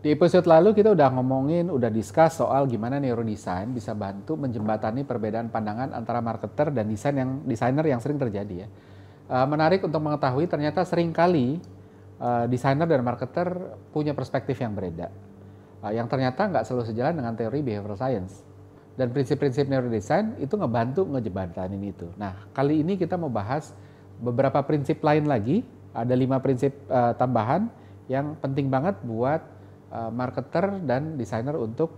Di episode lalu kita udah discuss soal gimana neurodesign bisa bantu menjembatani perbedaan pandangan antara marketer dan desainer yang sering terjadi ya. Menarik untuk mengetahui ternyata seringkali desainer dan marketer punya perspektif yang berbeda. Yang ternyata nggak selalu sejalan dengan teori behavioral science. Dan prinsip-prinsip neurodesign itu ngebantu ngejembatanin itu. Nah, kali ini kita mau bahas beberapa prinsip lain lagi. Ada 5 prinsip tambahan yang penting banget buat marketer dan desainer untuk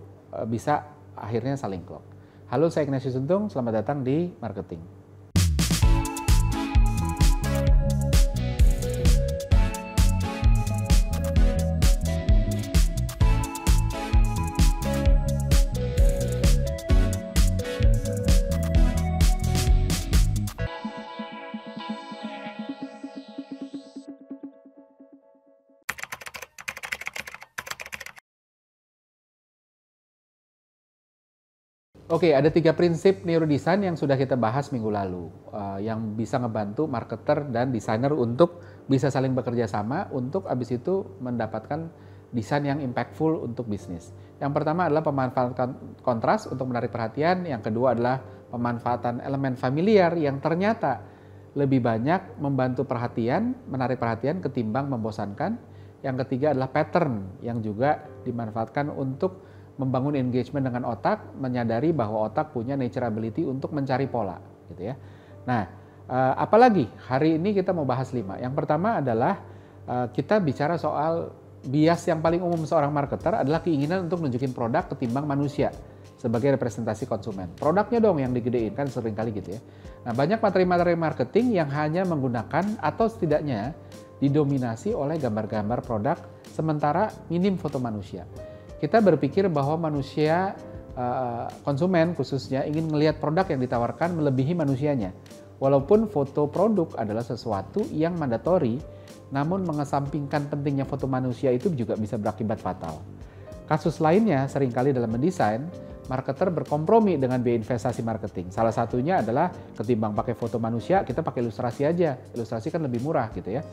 bisa akhirnya saling klop. Halo, saya Ignatius Untung, selamat datang di Marketing. Oke, ada 3 prinsip neurodesign yang sudah kita bahas minggu lalu, yang bisa ngebantu marketer dan desainer untuk bisa saling bekerja sama untuk abis itu mendapatkan desain yang impactful untuk bisnis. Yang pertama adalah pemanfaatan kontras untuk menarik perhatian, yang kedua adalah pemanfaatan elemen familiar yang ternyata lebih banyak membantu perhatian, menarik perhatian ketimbang membosankan. Yang ketiga adalah pattern yang juga dimanfaatkan untuk membangun engagement dengan otak, menyadari bahwa otak punya nature ability untuk mencari pola, gitu ya. Nah, apalagi hari ini kita mau bahas 5. Yang pertama adalah kita bicara soal bias yang paling umum seorang marketer adalah keinginan untuk nunjukin produk ketimbang manusia sebagai representasi konsumen. Produknya dong yang digedein, kan sering kali gitu ya. Nah, banyak materi-materi marketing yang hanya menggunakan atau setidaknya didominasi oleh gambar-gambar produk sementara minim foto manusia. Kita berpikir bahwa manusia, konsumen khususnya ingin melihat produk yang ditawarkan melebihi manusianya. Walaupun foto produk adalah sesuatu yang mandatori, namun mengesampingkan pentingnya foto manusia itu juga bisa berakibat fatal. Kasus lainnya seringkali dalam mendesain, marketer berkompromi dengan biaya investasi marketing. Salah satunya adalah ketimbang pakai foto manusia, kita pakai ilustrasi aja. Ilustrasi kan lebih murah gitu ya.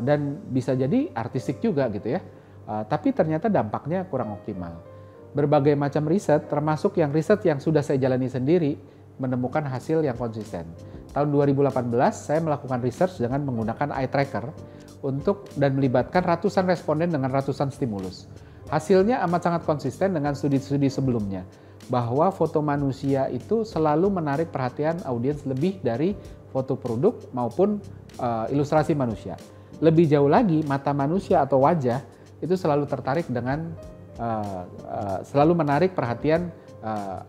Dan bisa jadi artistik juga gitu ya. Tapi ternyata dampaknya kurang optimal. Berbagai macam riset, termasuk riset yang sudah saya jalani sendiri, menemukan hasil yang konsisten. Tahun 2018, saya melakukan research dengan menggunakan eye tracker dan melibatkan ratusan responden dengan ratusan stimulus. Hasilnya amat sangat konsisten dengan studi-studi sebelumnya, bahwa foto manusia itu selalu menarik perhatian audiens lebih dari foto produk maupun ilustrasi manusia. Lebih jauh lagi, mata manusia atau wajah itu selalu tertarik dengan selalu menarik perhatian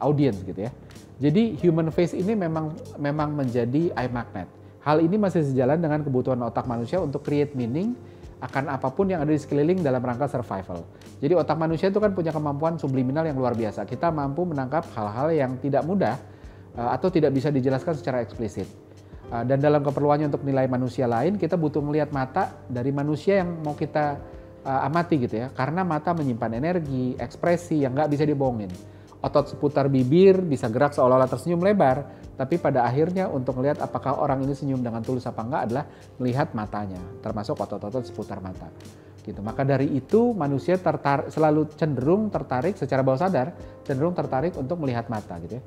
audiens gitu ya. Jadi human face ini memang menjadi eye magnet. Hal ini masih sejalan dengan kebutuhan otak manusia untuk create meaning akan apapun yang ada di sekeliling dalam rangka survival. Jadi otak manusia itu kan punya kemampuan subliminal yang luar biasa. Kita mampu menangkap hal-hal yang tidak mudah atau tidak bisa dijelaskan secara eksplisit. Dan dalam keperluannya untuk nilai manusia lain, kita butuh melihat mata dari manusia yang mau kita amati gitu ya, karena mata menyimpan energi, ekspresi yang nggak bisa dibohongin. Otot seputar bibir bisa gerak seolah-olah tersenyum lebar, tapi pada akhirnya untuk melihat apakah orang ini senyum dengan tulus apa enggak adalah melihat matanya, termasuk otot-otot seputar mata. Gitu. Maka dari itu manusia selalu cenderung tertarik secara bawah sadar, cenderung tertarik untuk melihat mata gitu ya.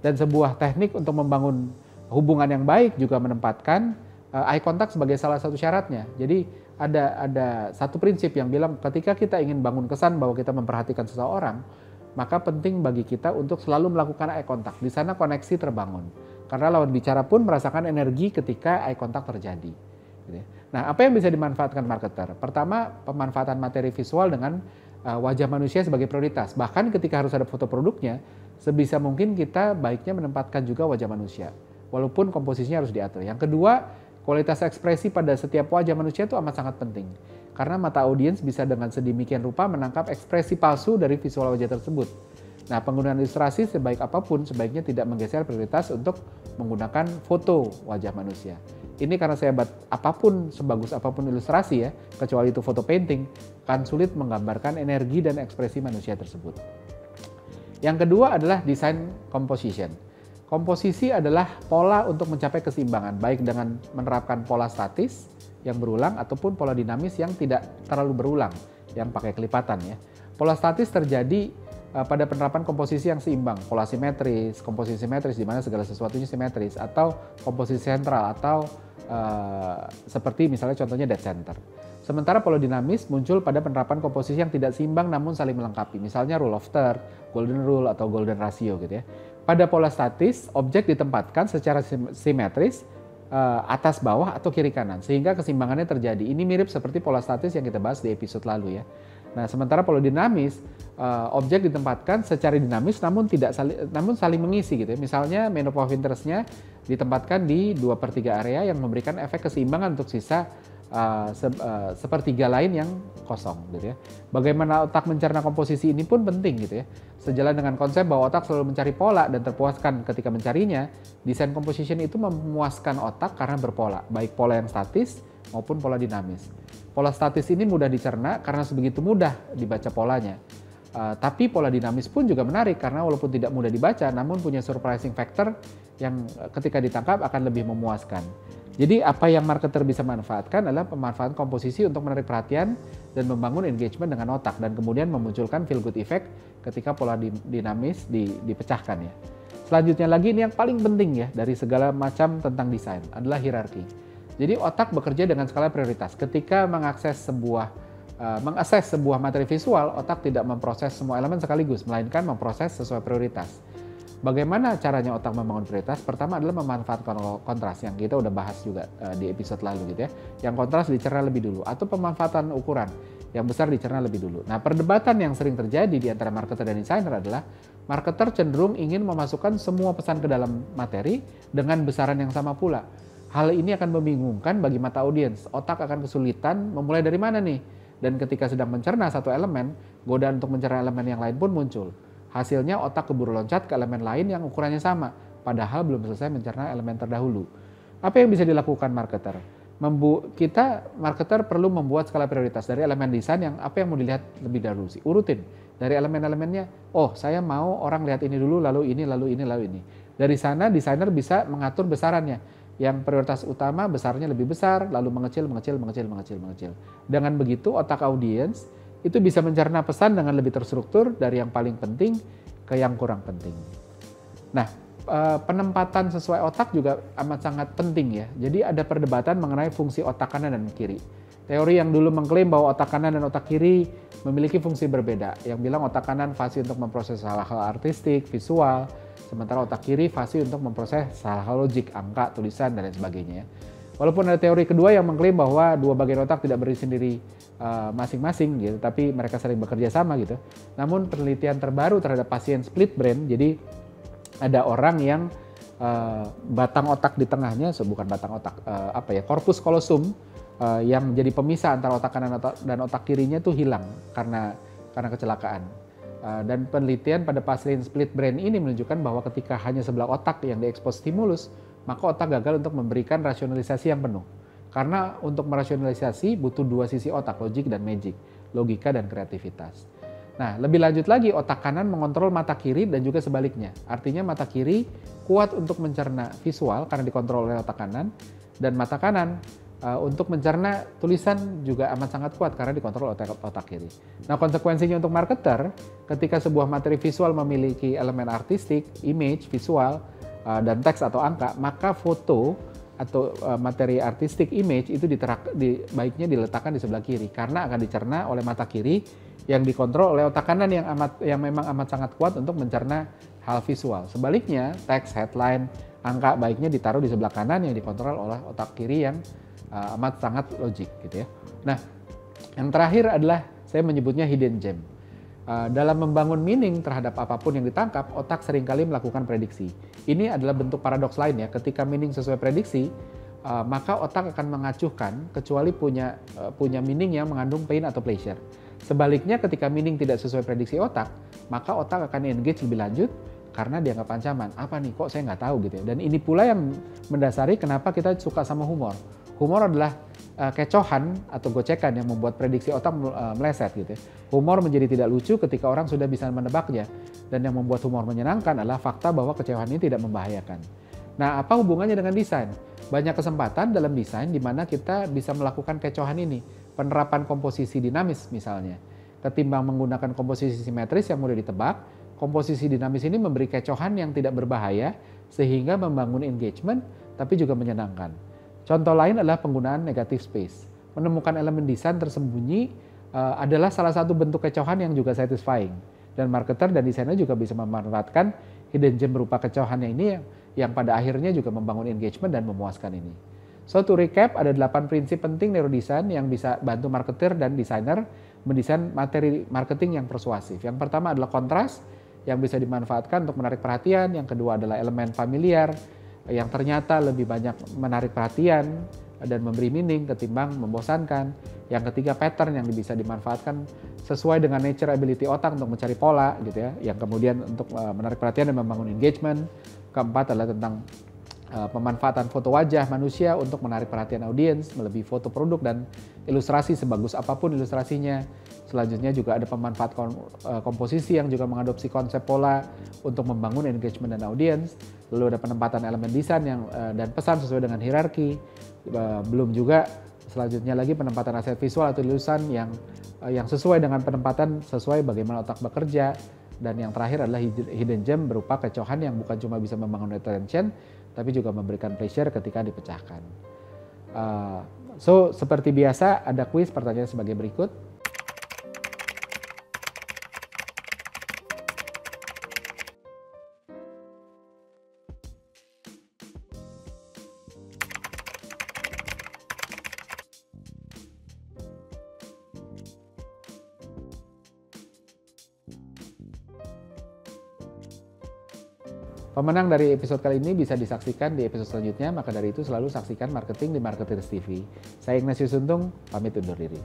Dan sebuah teknik untuk membangun hubungan yang baik juga menempatkan eye contact sebagai salah satu syaratnya. Jadi ada satu prinsip yang bilang ketika kita ingin bangun kesan bahwa kita memperhatikan seseorang, maka penting bagi kita untuk selalu melakukan eye contact. Di sana koneksi terbangun. Karena lawan bicara pun merasakan energi ketika eye contact terjadi. Nah, apa yang bisa dimanfaatkan marketer? Pertama, pemanfaatan materi visual dengan wajah manusia sebagai prioritas. Bahkan ketika harus ada foto produknya, sebisa mungkin kita baiknya menempatkan juga wajah manusia. Walaupun komposisinya harus diatur. Yang kedua, kualitas ekspresi pada setiap wajah manusia itu amat sangat penting. Karena mata audiens bisa dengan sedemikian rupa menangkap ekspresi palsu dari visual wajah tersebut. Nah, penggunaan ilustrasi sebaik apapun sebaiknya tidak menggeser prioritas untuk menggunakan foto wajah manusia. Ini karena sebagus apapun ilustrasi ya, kecuali itu foto painting, kan sulit menggambarkan energi dan ekspresi manusia tersebut. Yang kedua adalah design composition. Komposisi adalah pola untuk mencapai keseimbangan, baik dengan menerapkan pola statis yang berulang ataupun pola dinamis yang tidak terlalu berulang, yang pakai kelipatan ya. Pola statis terjadi pada penerapan komposisi yang seimbang, pola simetris, komposisi simetris di mana segala sesuatunya simetris, atau komposisi sentral, atau seperti misalnya contohnya dead center. Sementara pola dinamis muncul pada penerapan komposisi yang tidak seimbang namun saling melengkapi, misalnya rule of third, golden rule, atau golden ratio gitu ya. Pada pola statis, objek ditempatkan secara simetris atas bawah atau kiri kanan sehingga keseimbangannya terjadi. Ini mirip seperti pola statis yang kita bahas di episode lalu ya. Nah, sementara pola dinamis, objek ditempatkan secara dinamis namun saling mengisi gitu ya. Misalnya map of interest-nya ditempatkan di 2/3 area yang memberikan efek keseimbangan untuk sisa sepertiga lain yang kosong gitu ya. Bagaimana otak mencerna komposisi ini pun penting gitu ya. Sejalan dengan konsep bahwa otak selalu mencari pola dan terpuaskan ketika mencarinya, desain composition itu memuaskan otak karena berpola, baik pola yang statis maupun pola dinamis. Pola statis ini mudah dicerna karena sebegitu mudah dibaca polanya. Tapi pola dinamis pun juga menarik karena walaupun tidak mudah dibaca, namun punya surprising factor yang ketika ditangkap akan lebih memuaskan. Jadi apa yang marketer bisa manfaatkan adalah pemanfaatan komposisi untuk menarik perhatian dan membangun engagement dengan otak dan kemudian memunculkan feel good effect ketika pola dinamis dipecahkan ya. Selanjutnya lagi ini yang paling penting ya dari segala macam tentang desain adalah hierarki. Jadi otak bekerja dengan skala prioritas. Ketika mengakses sebuah materi visual, otak tidak memproses semua elemen sekaligus, melainkan memproses sesuai prioritas. Bagaimana caranya otak membangun prioritas? Pertama adalah memanfaatkan kontras yang kita udah bahas juga di episode lalu gitu ya. Yang kontras dicerna lebih dulu atau pemanfaatan ukuran yang besar dicerna lebih dulu. Nah, perdebatan yang sering terjadi di antara marketer dan desainer adalah marketer cenderung ingin memasukkan semua pesan ke dalam materi dengan besaran yang sama pula. Hal ini akan membingungkan bagi mata audiens. Otak akan kesulitan memulai dari mana nih? Dan ketika sedang mencerna satu elemen, godaan untuk mencerna elemen yang lain pun muncul. Hasilnya otak keburu loncat ke elemen lain yang ukurannya sama, padahal belum selesai mencerna elemen terdahulu. Apa yang bisa dilakukan marketer? Marketer perlu membuat skala prioritas dari elemen desain yang apa yang mau dilihat lebih dahulu sih. Urutin dari elemen-elemennya. Oh, saya mau orang lihat ini dulu, lalu ini, lalu ini, lalu ini. Dari sana desainer bisa mengatur besarannya. Yang prioritas utama besarnya lebih besar, lalu mengecil. Dengan begitu otak audiens itu bisa mencerna pesan dengan lebih terstruktur dari yang paling penting ke yang kurang penting. Nah, penempatan sesuai otak juga amat sangat penting ya. Jadi ada perdebatan mengenai fungsi otak kanan dan kiri. Teori yang dulu mengklaim bahwa otak kanan dan otak kiri memiliki fungsi berbeda. Yang bilang otak kanan fasi untuk memproses hal-hal artistik, visual, sementara otak kiri fasi untuk memproses hal-hal logik, angka, tulisan, dan lain sebagainya. Walaupun ada teori kedua yang mengklaim bahwa dua bagian otak tidak berdiri sendiri masing-masing gitu, tapi mereka sering bekerja sama gitu. Namun penelitian terbaru terhadap pasien split brain, jadi ada orang yang batang otak di tengahnya, bukan batang otak, corpus callosum yang jadi pemisah antara otak kanan dan otak kirinya itu hilang karena kecelakaan. Dan penelitian pada pasien split brain ini menunjukkan bahwa ketika hanya sebelah otak yang diekspos stimulus, maka otak gagal untuk memberikan rasionalisasi yang penuh. Karena untuk merasionalisasi butuh dua sisi otak, logik dan magic, logika dan kreativitas. Nah, lebih lanjut lagi, otak kanan mengontrol mata kiri dan juga sebaliknya. Artinya mata kiri kuat untuk mencerna visual karena dikontrol oleh otak kanan, dan mata kanan untuk mencerna tulisan juga amat sangat kuat karena dikontrol oleh otak kiri. Nah, konsekuensinya untuk marketer, ketika sebuah materi visual memiliki elemen artistik, image, visual, dan teks atau angka, maka foto atau materi artistik image itu baiknya diletakkan di sebelah kiri karena akan dicerna oleh mata kiri yang dikontrol oleh otak kanan yang memang amat sangat kuat untuk mencerna hal visual. Sebaliknya, teks, headline, angka baiknya ditaruh di sebelah kanan yang dikontrol oleh otak kiri yang amat sangat logik gitu ya. Nah, yang terakhir adalah saya menyebutnya hidden gem. Dalam membangun meaning terhadap apapun yang ditangkap, otak seringkali melakukan prediksi. Ini adalah bentuk paradoks lain ya. Ketika meaning sesuai prediksi, maka otak akan mengacuhkan kecuali punya meaning yang mengandung pain atau pleasure. Sebaliknya, ketika meaning tidak sesuai prediksi otak, maka otak akan engage lebih lanjut karena dianggap ancaman. Apa nih, kok saya nggak tahu gitu ya. Dan ini pula yang mendasari kenapa kita suka sama humor. Humor adalah kecohan atau gocekan yang membuat prediksi otak meleset gitu ya. Humor menjadi tidak lucu ketika orang sudah bisa menebaknya. Dan yang membuat humor menyenangkan adalah fakta bahwa kecewahan ini tidak membahayakan. Nah, apa hubungannya dengan desain? Banyak kesempatan dalam desain di mana kita bisa melakukan kecohan ini. Penerapan komposisi dinamis misalnya. Ketimbang menggunakan komposisi simetris yang mudah ditebak, komposisi dinamis ini memberi kecohan yang tidak berbahaya sehingga membangun engagement tapi juga menyenangkan. Contoh lain adalah penggunaan negative space. Menemukan elemen desain tersembunyi adalah salah satu bentuk kecohan yang juga satisfying. Dan marketer dan desainer juga bisa memanfaatkan hidden gem berupa kecohannya ini yang pada akhirnya juga membangun engagement dan memuaskan ini. So to recap, ada 8 prinsip penting neurodesign yang bisa bantu marketer dan desainer mendesain materi marketing yang persuasif. Yang pertama adalah kontras yang bisa dimanfaatkan untuk menarik perhatian. Yang kedua adalah elemen familiar yang ternyata lebih banyak menarik perhatian dan memberi meaning ketimbang membosankan. Yang ketiga pattern yang bisa dimanfaatkan sesuai dengan nature ability otak untuk mencari pola gitu ya. Yang kemudian untuk menarik perhatian dan membangun engagement. Keempat adalah tentang pemanfaatan foto wajah manusia untuk menarik perhatian audiens melebihi foto produk dan ilustrasi sebagus apapun ilustrasinya. Selanjutnya juga ada pemanfaat komposisi yang juga mengadopsi konsep pola untuk membangun engagement dan audiens. Lalu ada penempatan elemen desain dan pesan sesuai dengan hierarki. Belum juga selanjutnya lagi penempatan aset visual atau tulisan yang sesuai dengan penempatan sesuai bagaimana otak bekerja. Dan yang terakhir adalah hidden gem berupa kecohan yang bukan cuma bisa membangun attention, tapi juga memberikan pleasure ketika dipecahkan. So, seperti biasa ada kuis pertanyaan sebagai berikut. Pemenang dari episode kali ini bisa disaksikan di episode selanjutnya, maka dari itu selalu saksikan marketing di Marketers TV. Saya Ignatius Untung, pamit undur diri.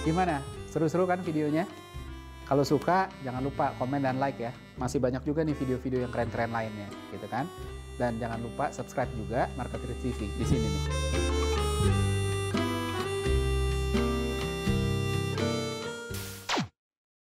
Gimana? Seru-seru kan videonya? Kalau suka, jangan lupa komen dan like ya. Masih banyak juga nih video-video yang keren-keren lainnya, gitu kan? Dan jangan lupa subscribe juga Marketers TV di sini nih.